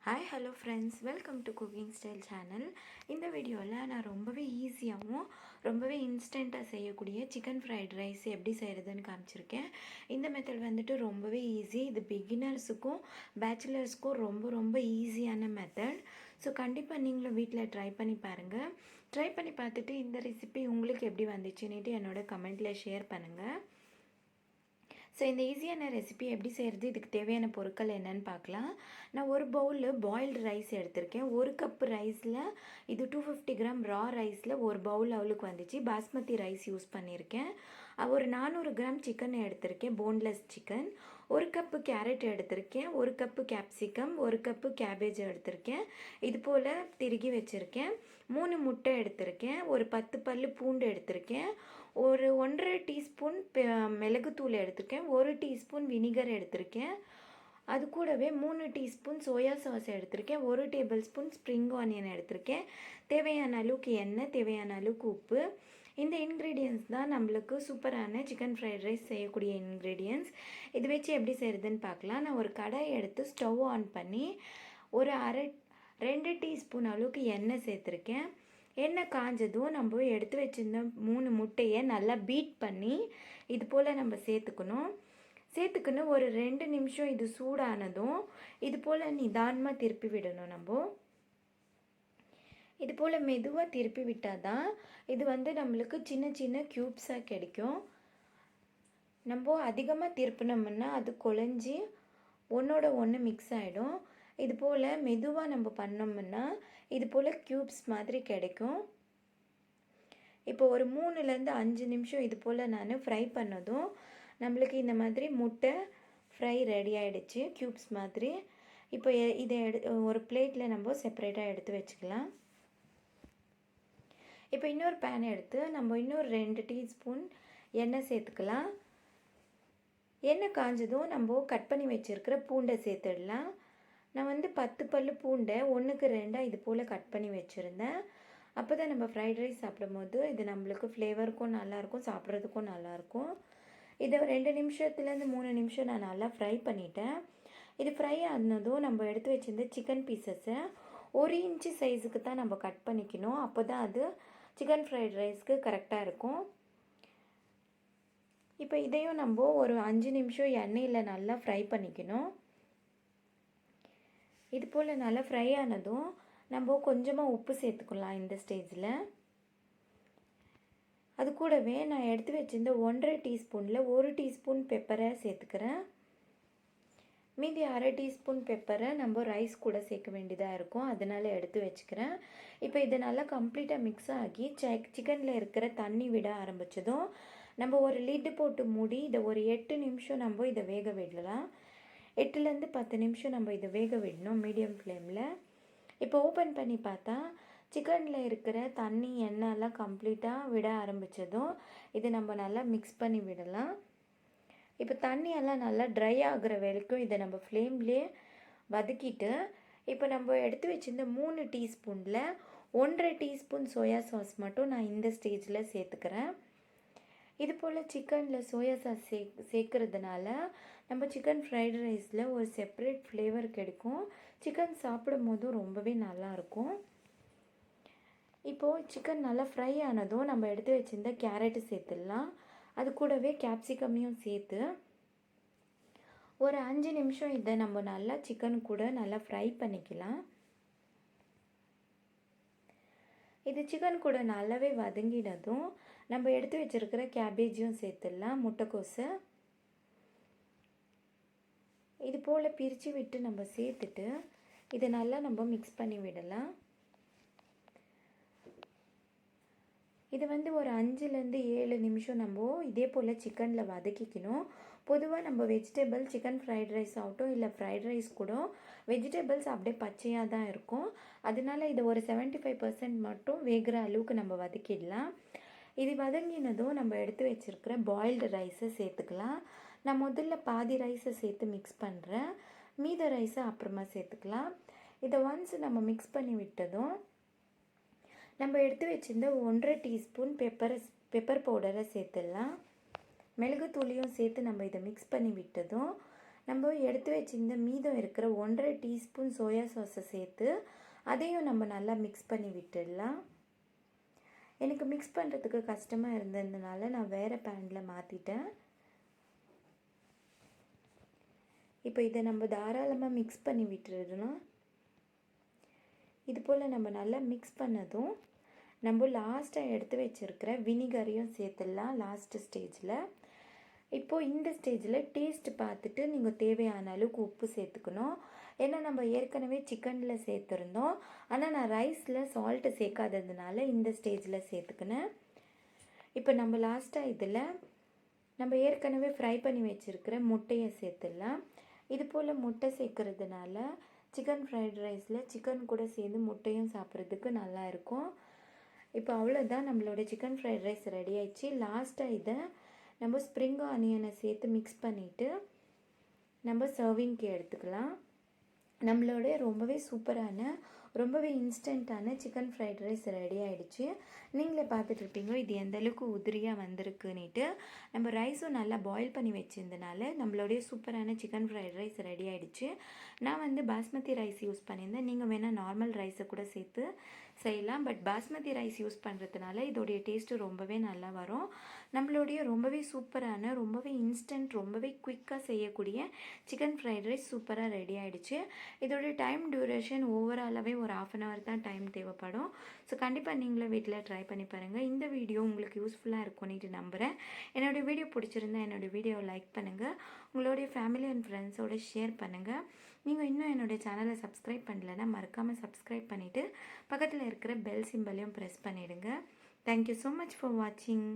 Hi hello friends, welcome to cooking style channel. இந்த வீடியோவில் நான் ரொம்பவே ஈஸியாகவும் ரொம்பவே இன்ஸ்டண்ட்டாக செய்யக்கூடிய சிக்கன் ஃப்ரைட் ரைஸ் எப்படி செய்கிறதுன்னு காமிச்சிருக்கேன். இந்த மெத்தட் வந்துட்டு ரொம்பவே ஈஸி. இது பிகினர்ஸுக்கும் பேச்சுலர்ஸ்க்கும் ரொம்ப ரொம்ப ஈஸியான மெத்தட். ஸோ கண்டிப்பாக நீங்களும் வீட்டில் ட்ரை பண்ணி பாருங்கள். ட்ரை பண்ணி பார்த்துட்டு இந்த ரெசிபி உங்களுக்கு எப்படி வந்துச்சுன்னுட்டு என்னோட கமெண்ட்டில் ஷேர் பண்ணுங்கள். ஸோ இந்த ஈஸியான ரெசிபி எப்படி செய்கிறது, இதுக்கு தேவையான பொருட்கள் என்னென்னு பார்க்கலாம். நான் ஒரு பவுலில் பாயில்டு ரைஸ் எடுத்திருக்கேன். ஒரு கப்பு ரைஸில் இது 250 கிராம் ரா ரைஸில் ஒரு பவுல் அவளுக்கு வந்துச்சு. பாஸ்மதி ரைஸ் யூஸ் பண்ணியிருக்கேன். ஒரு 400 கிராம் சிக்கன் எடுத்திருக்கேன், போன்லெஸ் சிக்கன். ஒரு கப்பு கேரட் எடுத்திருக்கேன். ஒரு கப்பு கேப்சிகம், ஒரு கப்பு கேபேஜ் எடுத்திருக்கேன். இது போல் திருகி வச்சுருக்கேன். 3 முட்டை எடுத்திருக்கேன். ஒரு 10 பல்லு பூண்டு எடுத்திருக்கேன். ஒரு 1.5 டீஸ்பூன் மிளகுத்தூள் எடுத்திருக்கேன். 1 டீஸ்பூன் வினிகர் எடுத்திருக்கேன். அது கூடவே 3 டீஸ்பூன் சோயா சாஸ் எடுத்திருக்கேன். 1 டேபிள் ஸ்பூன் ஸ்ப்ரிங் ஆனியன் எடுத்திருக்கேன். தேவையான அளவுக்கு எண்ணெய், தேவையான அளவுக்கு உப்பு. இந்த இன்க்ரீடியன்ஸ் தான் நம்மளுக்கு சூப்பரான சிக்கன் ஃப்ரைட் ரைஸ் செய்யக்கூடிய இன்க்ரீடியன்ஸ். இது வச்சு எப்படி செய்கிறதுன்னு பார்க்கலாம். நான் ஒரு கடாயை எடுத்து ஸ்டவ் ஆன் பண்ணி ஒரு 2 டீஸ்பூன் அளவுக்கு எண்ணெய் சேர்த்துருக்கேன். எண்ணெய் காஞ்சதும் நம்ம எடுத்து வச்சுருந்த 3 முட்டையை நல்லா பீட் பண்ணி இது போல் நம்ம சேர்த்துக்கணும். ஒரு 2 நிமிஷம் இது சூடானதும் இது போல் நிதானமாக திருப்பி விடணும். நம்ம இது போல் மெதுவாக திருப்பி விட்டால் தான் இது நம்மளுக்கு சின்ன சின்ன க்யூப்ஸாக கிடைக்கும். நம்ம அதிகமாக திருப்பினோம்னா அது குழஞ்சி ஒன்றோட ஒன்று மிக்ஸ் ஆகிடும். இது போல் மெதுவாக நம்ம பண்ணோம்னா இது போல் க்யூப்ஸ் மாதிரி கிடைக்கும். இப்போ ஒரு 3லேருந்து 5 நிமிஷம் இது போல் நான் ஃப்ரை பண்ணதும் நம்மளுக்கு இந்த மாதிரி முட்டை ஃப்ரை ரெடி ஆகிடுச்சு, க்யூப்ஸ் மாதிரி. இப்போ இதை ஒரு பிளேட்டில் நம்ம செப்பரேட்டாக எடுத்து வச்சுக்கலாம். இப்போ இன்னொரு பேன் எடுத்து நம்ம இன்னொரு 2 டீஸ்பூன் எண்ணெய் சேர்த்துக்கலாம். எண்ணெய் காஞ்சதும் நம்ம கட் பண்ணி வச்சுருக்கிற பூண்டை சேர்த்துடலாம். நான் 10 பல்லு பூண்டை 1க்கு 2 இது போல் கட் பண்ணி வச்சுருந்தேன். அப்போ தான் நம்ம ஃப்ரைட் ரைஸ் சாப்பிடும் போது இது நம்மளுக்கு ஃப்ளேவருக்கும் நல்லாயிருக்கும், சாப்பிட்றதுக்கும் நல்லாயிருக்கும். இதை 2 நிமிஷத்துலேருந்து 3 நிமிஷம் நான் நல்லா ஃப்ரை பண்ணிட்டேன். இது ஃப்ரை ஆனதும் நம்ம எடுத்து வச்சுருந்த சிக்கன் பீசஸை 1 இன்ச்சு சைஸுக்கு தான் நம்ம கட் பண்ணிக்கணும். அப்போ தான் அது சிக்கன் ஃப்ரைட் ரைஸ்க்கு கரெக்டாக இருக்கும். இப்போ இதையும் நம்ம ஒரு 5 நிமிஷம் எண்ணெயில் நல்லா ஃப்ரை பண்ணிக்கணும். இது போல் நல்லா ஃப்ரை ஆனதும் நம்ம கொஞ்சமாக உப்பு சேர்த்துக்கலாம் இந்த ஸ்டேஜில். அது கூடவே நான் எடுத்து வச்சிருந்த 1.5 டீஸ்பூனில் 1 டீஸ்பூன் பெப்பரை சேர்த்துக்கிறேன். மீதி 1/2 டீஸ்பூன் பெப்பரை நம்ம ரைஸ் கூட சேர்க்க வேண்டியதாக இருக்கும், அதனால் எடுத்து வச்சுக்கிறேன். இப்போ இதை நல்லா கம்ப்ளீட்டாக மிக்ஸ் ஆகி சிக்கனில் இருக்கிற தண்ணி விட ஆரம்பித்ததும் நம்ம ஒரு லிட்டு போட்டு மூடி இதை ஒரு 8 நிமிஷம் நம்ம இதை வேக விடலாம். 8லேருந்து 10 நிமிஷம் நம்ம இதை வேக விடணும் மீடியம் ஃப்ளேமில். இப்போ ஓப்பன் பண்ணி பார்த்தா சிக்கனில் இருக்கிற தண்ணி எண்ணெய்லாம் கம்ப்ளீட்டாக விட ஆரம்பித்ததும் இதை நம்ம நல்லா மிக்ஸ் பண்ணி விடலாம். இப்போ தண்ணியெல்லாம் நல்லா ட்ரை ஆகிற வரைக்கும் இதை நம்ம ஃப்ளேம்லேயே வதக்கிட்டு இப்போ நம்ம எடுத்து வச்சுருந்த 3 டீஸ்பூனில் 1.5 டீஸ்பூன் சோயா சாஸ் மட்டும் நான் இந்த ஸ்டேஜில் சேர்த்துக்கிறேன். இது போல் சிக்கனில் சோயா சாஸ் சேர்க்கறதுனால நம்ம சிக்கன் ஃப்ரைட் ரைஸில் ஒரு செப்பரேட் ஃப்ளேவர் கிடைக்கும். சிக்கன் சாப்பிடும் போதும் ரொம்பவே நல்லாயிருக்கும். இப்போது சிக்கன் நல்லா ஃப்ரை ஆனதும் நம்ம எடுத்து வச்சுருந்த கேரட்டு சேர்த்துடலாம். அது கூடவே கேப்சிகமையும் சேர்த்து ஒரு 5 நிமிஷம் இதை நம்ம நல்லா சிக்கன் கூட நல்லா ஃப்ரை பண்ணிக்கலாம். இது சிக்கன் கூட நல்லாவே வதங்கினதும் நம்ம எடுத்து வச்சுருக்கிற கேபேஜையும் சேர்த்துடலாம், முட்டைக்கோஸை. இது போல் பிரித்து விட்டு நம்ம சேர்த்துட்டு இதை நல்லா நம்ம மிக்ஸ் பண்ணி விடலாம். இது ஒரு 5லேருந்து 7 நிமிஷம் நம்ம இதே போல் சிக்கனில் வதக்கிக்கணும். பொதுவாக நம்ம வெஜிடபிள் சிக்கன் ஃப்ரைட் ரைஸ் ஆகட்டும் இல்லை ஃப்ரைட் ரைஸ் கூட வெஜிடபிள்ஸ் அப்படியே பச்சையாக தான் இருக்கும். அதனால இதை ஒரு 75% மட்டும் வேகிற அளவுக்கு நம்ம வதக்கிடலாம். இது வதங்கினதும் நம்ம எடுத்து வச்சுருக்கிற பாயில்டு ரைஸை சேர்த்துக்கலாம். நான் முதல்ல பாதி ரைஸை சேர்த்து மிக்ஸ் பண்ணுறேன், மீத ரைஸை அப்புறமா சேர்த்துக்கலாம். இதை ஒன்ஸ் நம்ம மிக்ஸ் பண்ணி விட்டதும் நம்ம எடுத்து வச்சுருந்த 1.5 டீஸ்பூன் பெப்பர் பவுடரை சேர்த்துடலாம். மிளகுத்தூளியும் சேர்த்து நம்ம இதை மிக்ஸ் பண்ணி விட்டதும் நம்ம எடுத்து வச்சிருந்த மீதம் இருக்கிற 1.5 டீஸ்பூன் சோயா சாஸை சேர்த்து அதையும் நம்ம நல்லா மிக்ஸ் பண்ணி விட்டுடலாம். எனக்கு மிக்ஸ் பண்ணுறதுக்கு கஷ்டமாக இருந்ததுனால நான் வேறு பேனில் மாற்றிட்டேன். இப்போ இதை நம்ம தாராளமாக மிக்ஸ் பண்ணி விட்டுறணும். இது போல் நம்ம நல்லா மிக்ஸ் பண்ணதும் நம்ம லாஸ்ட்டாக எடுத்து வச்சுருக்கிற வினிகரையும் சேர்த்துடலாம் லாஸ்ட்டு ஸ்டேஜில். இப்போது இந்த ஸ்டேஜில் டேஸ்ட் பார்த்துட்டு நீங்கள் தேவையான அளவுக்கு உப்பு சேர்த்துக்கணும். ஏன்னா நம்ம ஏற்கனவே சிக்கனில் சேர்த்துருந்தோம், ஆனால் நான் ரைஸில் சால்ட்டு சேர்க்காததுனால இந்த ஸ்டேஜில் சேர்த்துக்கினேன். இப்போ நம்ம லாஸ்ட்டாக இதில் நம்ம ஏற்கனவே ஃப்ரை பண்ணி வச்சுருக்கிற முட்டையை சேர்த்துடலாம். இது போல் முட்டை சேர்க்குறதுனால சிக்கன் ஃப்ரைட் ரைஸில் சிக்கன் கூட சேர்ந்து முட்டையும் சாப்பிட்றதுக்கு நல்லா இருக்கும். இப்போ அவ்வளோதான், நம்மளோட சிக்கன் ஃப்ரைட் ரைஸ் ரெடி ஆயிடுச்சு. லாஸ்ட்டாக இதை நம்ம ஸ்ப்ரிங் ஆனியனை சேர்த்து மிக்ஸ் பண்ணிவிட்டு நம்ம சர்விங்க்கு எடுத்துக்கலாம். நம்மளோட ரொம்பவே சூப்பரான ரொம்பவே இன்ஸ்டண்ட்டான சிக்கன் ஃப்ரைட் ரைஸ் ரெடி ஆகிடுச்சு. நீங்களே பார்த்துட்ருப்பீங்க இது எந்த அளவுக்கு உதிரியாக வந்திருக்குன்னுட்டு. நம்ம ரைஸும் நல்லா பாயில் பண்ணி வச்சுருந்தனால நம்மளுடைய சூப்பரான சிக்கன் ஃப்ரைட் ரைஸ் ரெடி ஆகிடுச்சு. நான் பாஸ்மதி ரைஸ் யூஸ் பண்ணியிருந்தேன். நீங்கள் வேணால் நார்மல் ரைஸை கூட சேர்த்து செய்யலாம். பட் பாஸ்மதி ரைஸ் யூஸ் பண்ணுறதுனால இதோடைய டேஸ்ட்டு ரொம்பவே நல்லா வரும். நம்மளுடைய ரொம்பவே சூப்பரான ரொம்பவே இன்ஸ்டன்ட் ரொம்பவே குயிக்காக செய்யக்கூடிய சிக்கன் ஃப்ரைட் ரைஸ் சூப்பராக ரெடி ஆகிடுச்சு. இதோடைய டைம் டியூரேஷன் ஓவராலாகவே ஒரு 1/2 hour தான் டைம் தேவைப்படும். ஸோ கண்டிப்பாக நீங்களும் வீட்டில் ட்ரை பண்ணி பாருங்கள். இந்த வீடியோ உங்களுக்கு யூஸ்ஃபுல்லாக இருக்கும்னு நம்புகிறேன். என்னோடய வீடியோ பிடிச்சிருந்தா என்னோடய வீடியோவை லைக் பண்ணுங்கள், உங்களுடைய ஃபேமிலி அண்ட் ஃப்ரெண்ட்ஸோடு ஷேர் பண்ணுங்கள். நீங்கள் இன்னும் என்னுடைய சேனலை சப்ஸ்கிரைப் பண்ணலைன்னா மறக்காமல் சப்ஸ்கிரைப் பண்ணிவிட்டு பக்கத்தில் இருக்கிற பெல் சிம்பலையும் ப்ரெஸ் பண்ணிவிடுங்க. தேங்க்யூ ஸோ மச் ஃபார் வாட்சிங்.